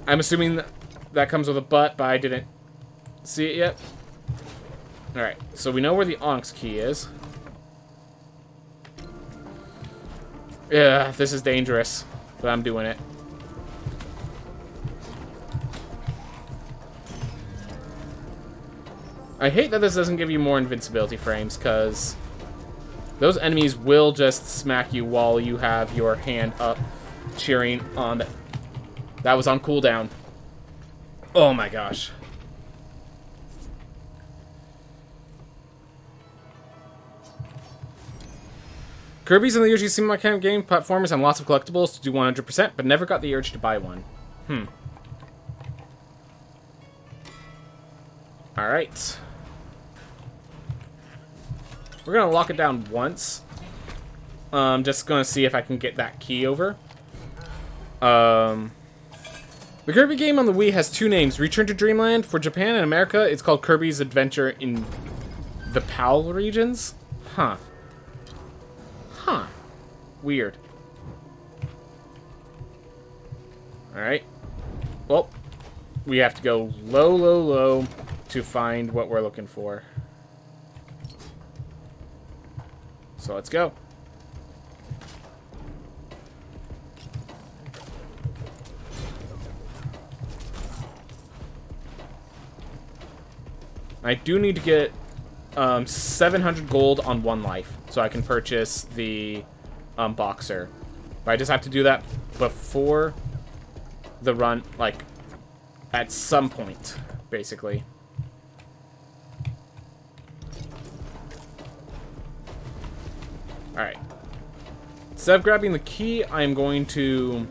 A: assuming that comes with a but I didn't see it yet. Alright, so we know where the Onyx key is. Yeah, this is dangerous, but I'm doing it. I hate that this doesn't give you more invincibility frames, because those enemies will just smack you while you have your hand up, cheering on the... That was on cooldown. Oh my gosh. Kirby's and the Yoshi seem like kind of game. Platformers and lots of collectibles to do 100%, but never got the urge to buy one. Alright. We're gonna lock it down once. Just gonna see if I can get that key over. The Kirby game on the Wii has two names. Return to Dreamland. For Japan and America, it's called Kirby's Adventure in the PAL regions. Huh. Weird. Alright. Well, we have to go low, low, low to find what we're looking for. So let's go. I do need to get 700 gold on 1 life, so I can purchase the boxer. But I just have to do that before the run, like, at some point, basically. Alright. Instead of grabbing the key, I'm going to...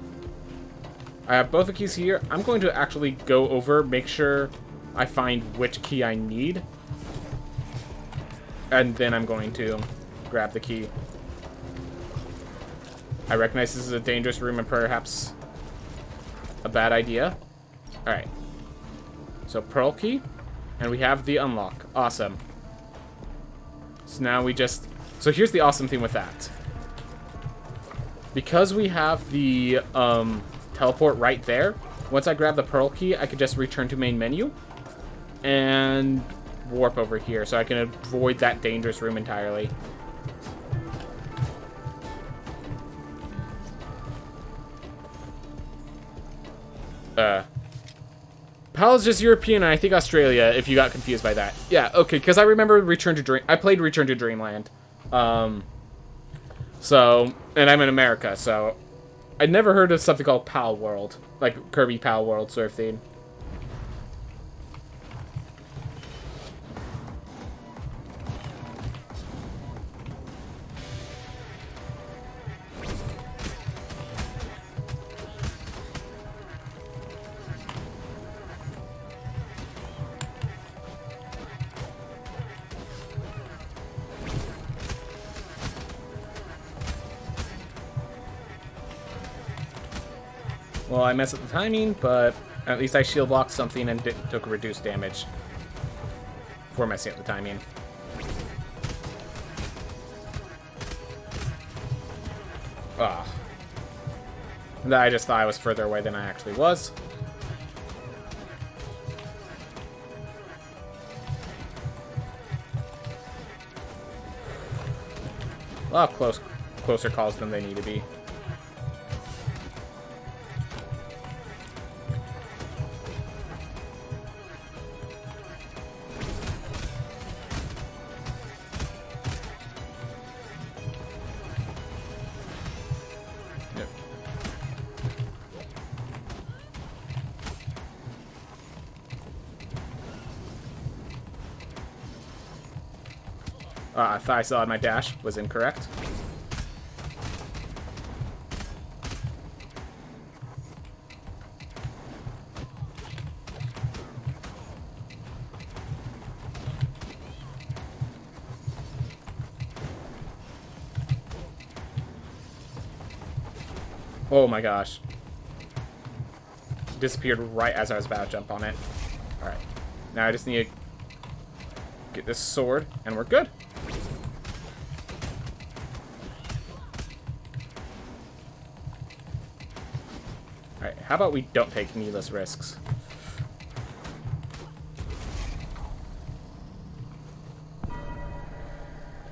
A: I have both the keys here. I'm going to actually go over, make sure I find which key I need. And then I'm going to grab the key. I recognize this is a dangerous room and perhaps a bad idea. Alright. So, Pearl key. And we have the unlock. Awesome. So now we just... So here's the awesome thing with that. Because we have the teleport right there, once I grab the Pearl key, I could just return to main menu and warp over here, so I can avoid that dangerous room entirely. PAL is just European, and I think Australia, if you got confused by that. Yeah, okay, because I remember I played Return to Dreamland. So, and I'm in America, so I'd never heard of something called PAL World, like Kirby PAL World sort of thing. Well, I messed up the timing, but at least I shield blocked something and took reduced damage for messing up the timing. Ah. I just thought I was further away than I actually was. A lot of closer calls than they need to be. I thought I saw my dash was incorrect. Oh my gosh. Disappeared right as I was about to jump on it. Alright. Now I just need to get this sword, and we're good. Alright, how about we don't take needless risks?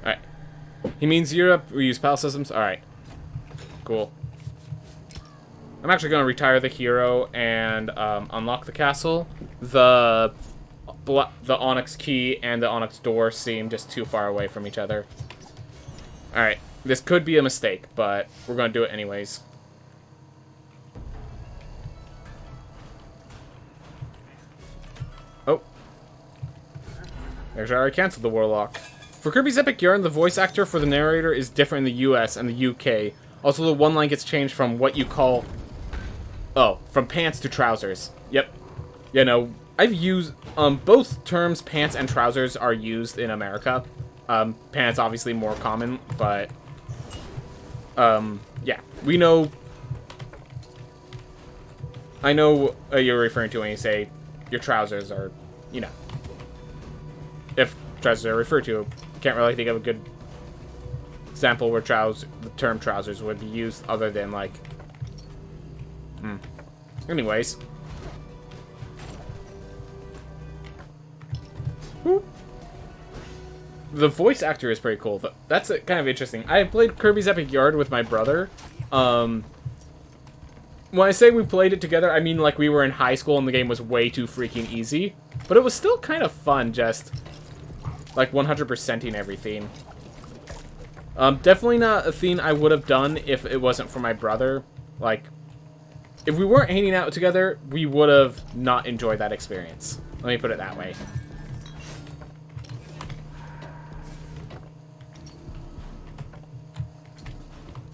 A: Alright. He means Europe, we use PAL systems. Alright. Cool. I'm actually going to retire the hero and unlock the castle. The onyx key and the onyx door seem just too far away from each other. Alright, this could be a mistake, but we're going to do it anyways. Oh. There's already canceled the Warlock. For Kirby's Epic Yarn, the voice actor for the narrator is different in the US and the UK. Also, the one line gets changed from what you call... Oh, from pants to trousers. Yep. You know, I've used... both terms, pants and trousers, are used in America. Pants, obviously, more common, but... yeah. We know... I know what you're referring to when you say your trousers are, you know... If trousers are referred to, I can't really think of a good example where the term trousers would be used other than, like... Anyways. Whoop. The voice actor is pretty cool. That's kind of interesting. I played Kirby's Epic Yarn with my brother. When I say we played it together, I mean like we were in high school and the game was way too freaking easy. But it was still kind of fun, just like 100%ing everything. Definitely not a thing I would have done if it wasn't for my brother. Like, if we weren't hanging out together, we would have not enjoyed that experience. Let me put it that way.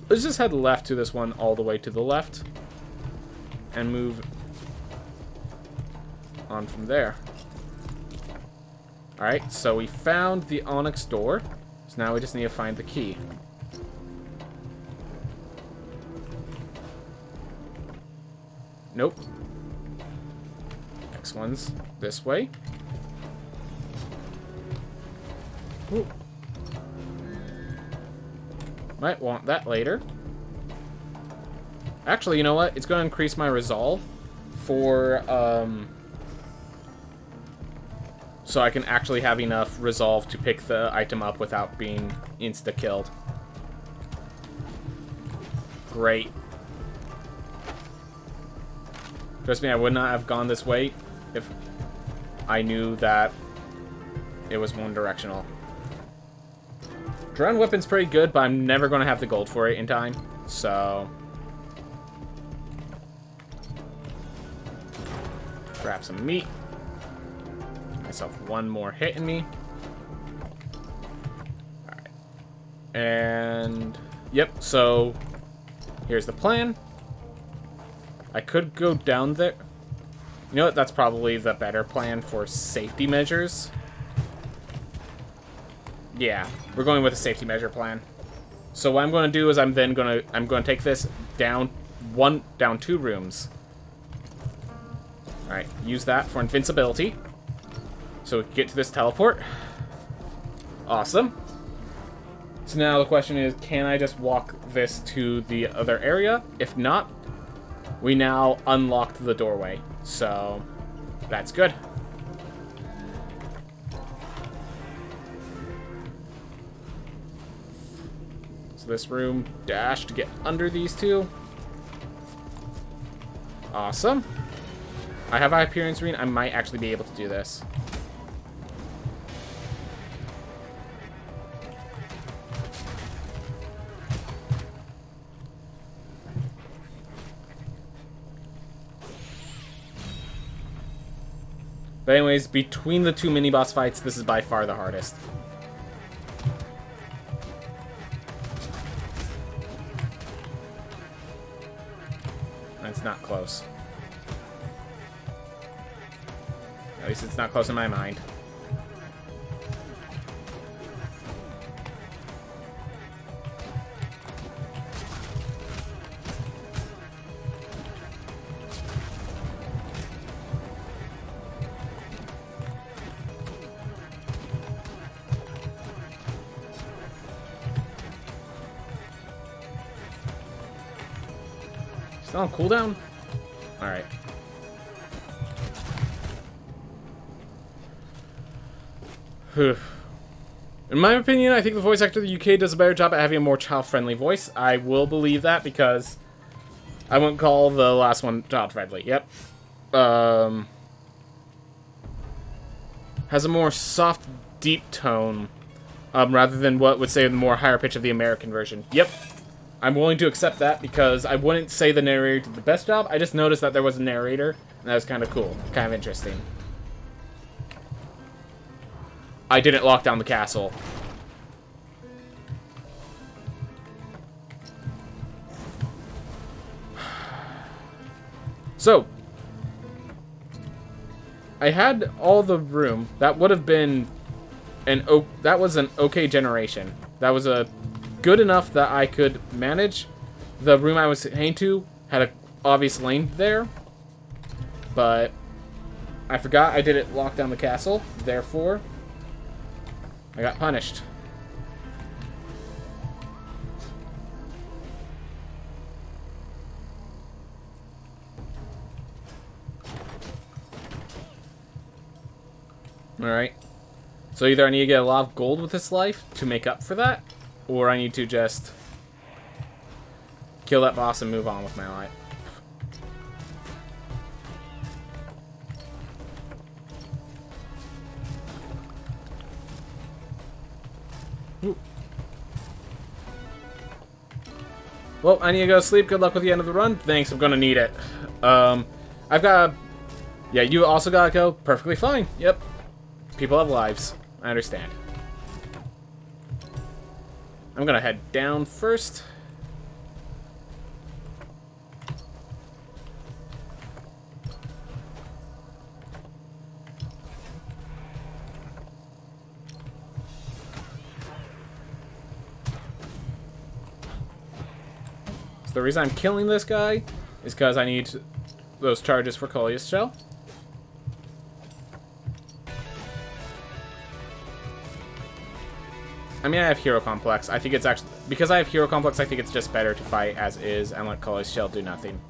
A: Let's just head left to this one all the way to the left. And move on from there. Alright, so we found the onyx door. So now we just need to find the key. Nope. Next one's this way. Ooh. Might want that later. Actually, you know what? It's going to increase my resolve for, so I can actually have enough resolve to pick the item up without being insta-killed. Great. Trust me, I would not have gone this way if I knew that it was one-directional. Drown weapon's pretty good, but I'm never going to have the gold for it in time, so... Grab some meat. Myself one more hit in me. Alright. And... Yep, so... Here's the plan. I could go down there. You know what? That's probably the better plan for safety measures. Yeah, we're going with a safety measure plan. So what I'm going to do is I'm going to take this down 2 rooms. All right, use that for invincibility. So we can get to this teleport. Awesome. So now the question is, can I just walk this to the other area? If not, we now unlocked the doorway, so that's good. So this room, dash to get under these two. Awesome. I have Hyperion Serene. I might actually be able to do this. But anyways, between the 2 mini-boss fights, this is by far the hardest. least not close. At least it's not close in my mind. Still on cooldown? Alright. In my opinion, I think the voice actor of the UK does a better job at having a more child-friendly voice. I will believe that because I wouldn't call the last one child-friendly. Yep. Has a more soft, deep tone rather than what would say the more higher pitch of the American version. Yep. I'm willing to accept that because I wouldn't say the narrator did the best job. I just noticed that there was a narrator, and that was kind of cool. Kind of interesting. I didn't lock down the castle. So, I had all the room. That would have been that was an okay generation. That was a good enough that I could manage. The room I was heading to had an obvious lane there, but I forgot I didn't lock down the castle. Therefore, I got punished. Alright. So either I need to get a lot of gold with this life to make up for that, or I need to just kill that boss and move on with my life. Ooh. Well, I need to go to sleep. Good luck with the end of the run. Thanks, I'm gonna need it. I've got a... Yeah, you also gotta go. Perfectly fine. Yep. People have lives. I understand. I'm gonna head down first. So the reason I'm killing this guy is because I need those charges for Coleus Shell. I mean, I have Hero Complex. I think it's actually... Because I have Hero Complex, I think it's just better to fight as is and let Coleus Shell do nothing.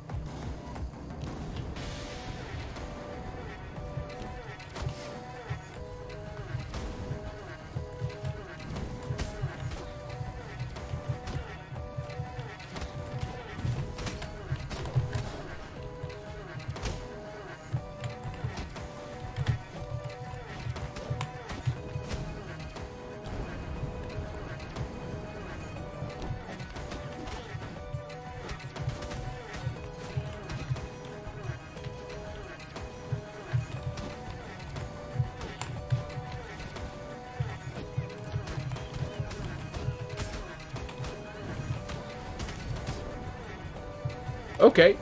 A: Okay.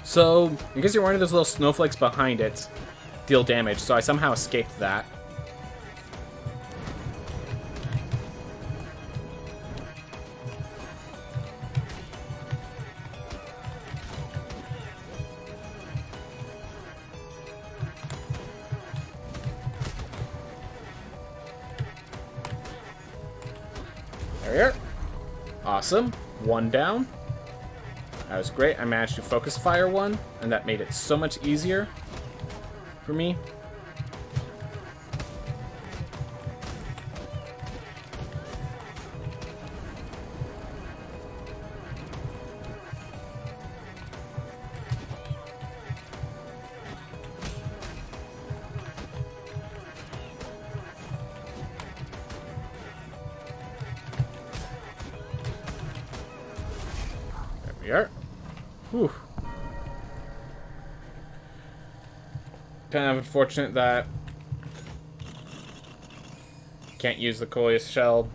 A: So, because you're wearing those little snowflakes behind it, deal damage, so I somehow escaped that. There we are. Awesome. One down. That was great. I managed to focus fire one, and that made it so much easier for me. There we are. Whew. Kind of unfortunate that can't use the Coleus Shell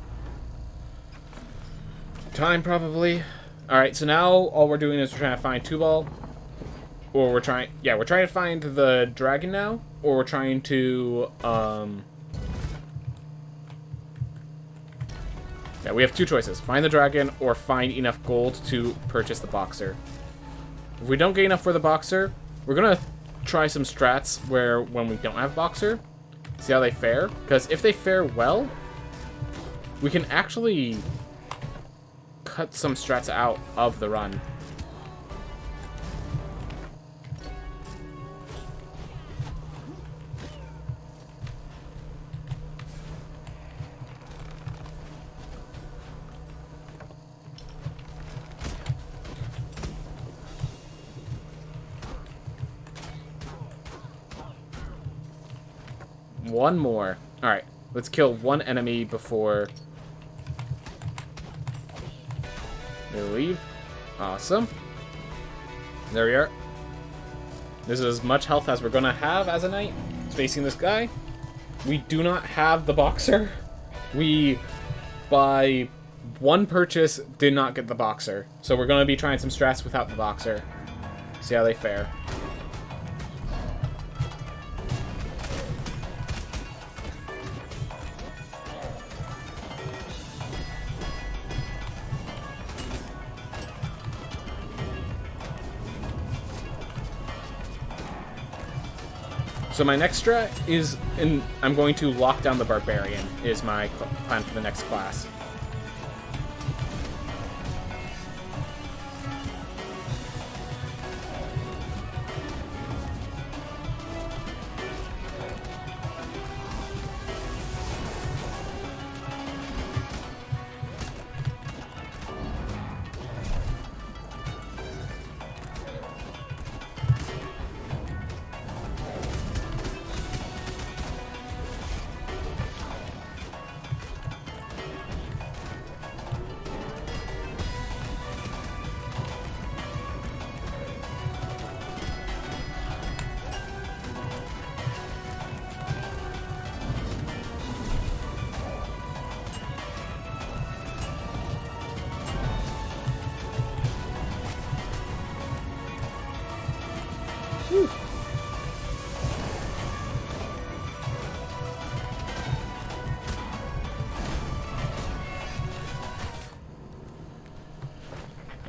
A: time, probably. Alright, so now all we're doing is we're trying to find Tubal. Or we're trying... Yeah, we're trying to find the dragon now. Or we're trying to... Yeah, we have two choices. Find the dragon or find enough gold to purchase the boxer. If we don't get enough for the boxer, we're going to try some strats where when we don't have boxer, see how they fare. Because if they fare well, we can actually cut some strats out of the run. One more. Alright, let's kill one enemy before they leave. Awesome. There we are. This is as much health as we're going to have as a knight. Facing this guy. We do not have the boxer. We, by one purchase, did not get the boxer. So we're going to be trying some strats without the boxer. See how they fare. So my next strat is, I'm going to lock down the barbarian, is my plan for the next class.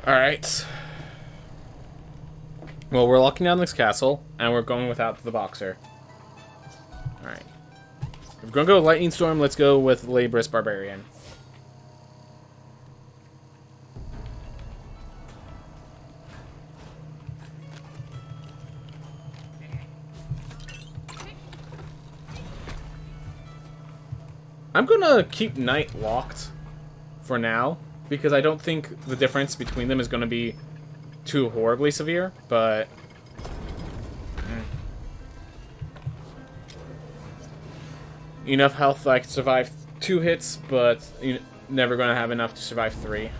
A: Alright. Well, we're locking down this castle, and we're going without the boxer. Alright. If we're going to go Lightning Storm, let's go with Laborious Barbarian. I'm going to keep Knight locked for now, because I don't think the difference between them is going to be too horribly severe, but... Enough health that I can survive 2 hits, but never going to have enough to survive 3.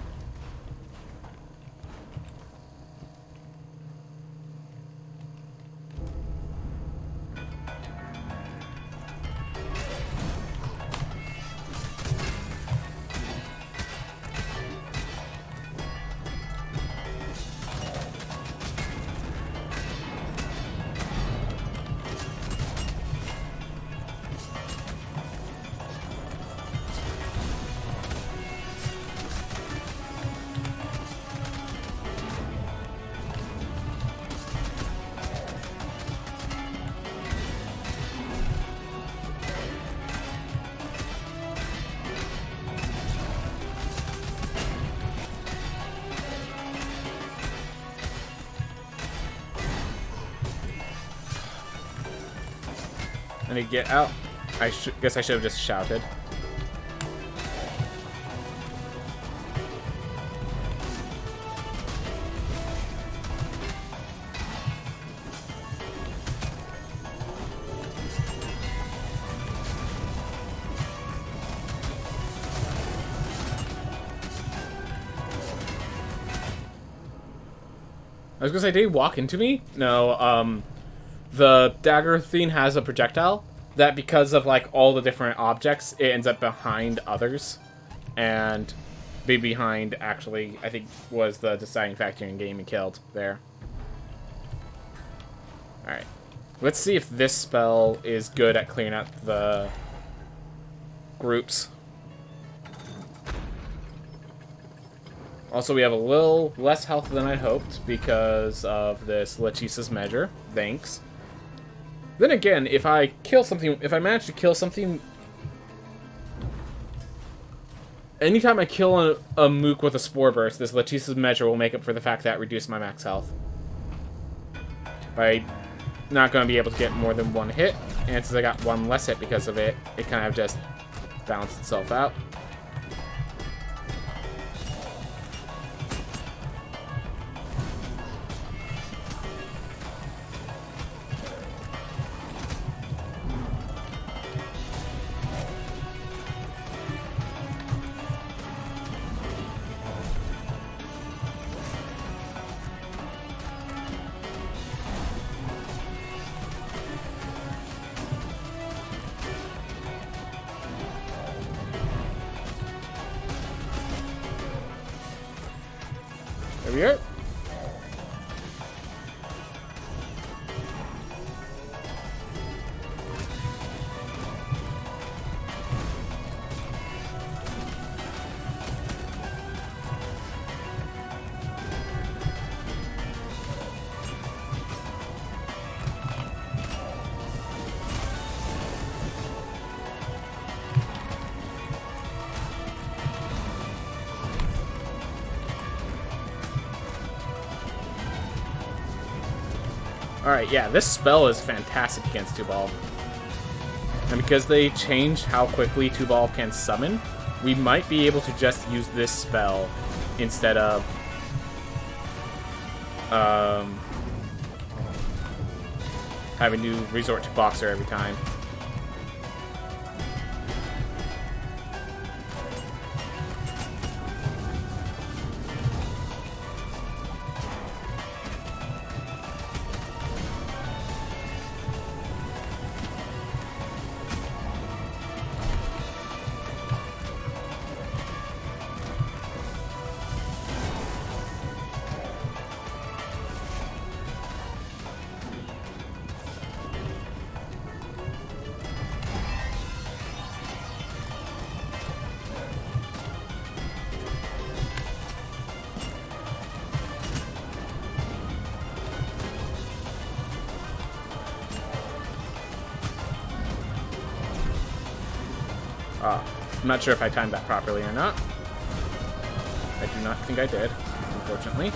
A: I need to get out. I guess I should have just shouted. I was gonna say, did he walk into me? No, the dagger thing has a projectile that, because of like all the different objects, it ends up behind others, and be behind, actually, I think was the deciding factor in getting me killed there. Alright. Let's see if this spell is good at clearing out the groups. Also, we have a little less health than I hoped because of this Lachesis measure. Thanks. Then again, if I manage to kill something... Anytime I kill a Mook with a Spore Burst, this Lachesis measure will make up for the fact that it reduced my max health. By not going to be able to get more than one hit, and since I got one less hit because of it, it kind of just balanced itself out. There we are. Alright, yeah, this spell is fantastic against 2-Ball. And because they changed how quickly 2-Ball can summon, we might be able to just use this spell instead of having to resort to Boxer every time. I'm not sure if I timed that properly or not. I do not think I did, unfortunately.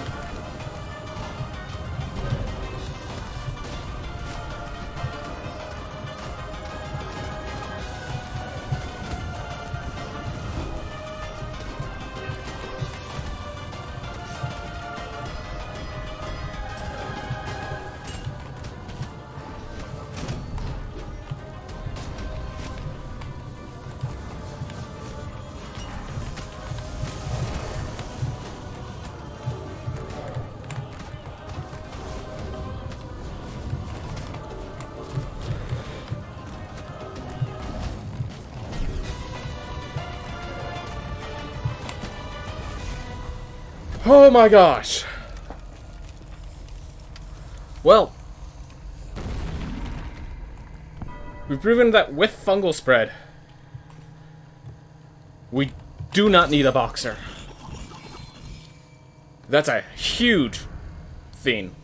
A: Oh my gosh. Well, we've proven that with fungal spread, we do not need a Boxer. That's a huge thing.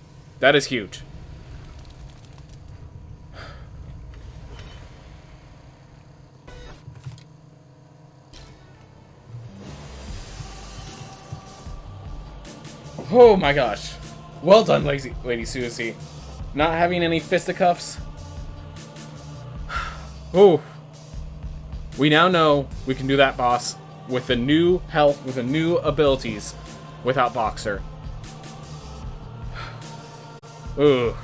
A: That is huge. Oh my gosh. Well done, Lady Susie. Not having any fisticuffs. Oh. We now know we can do that boss with the new health, with the new abilities, without Boxer. Ooh.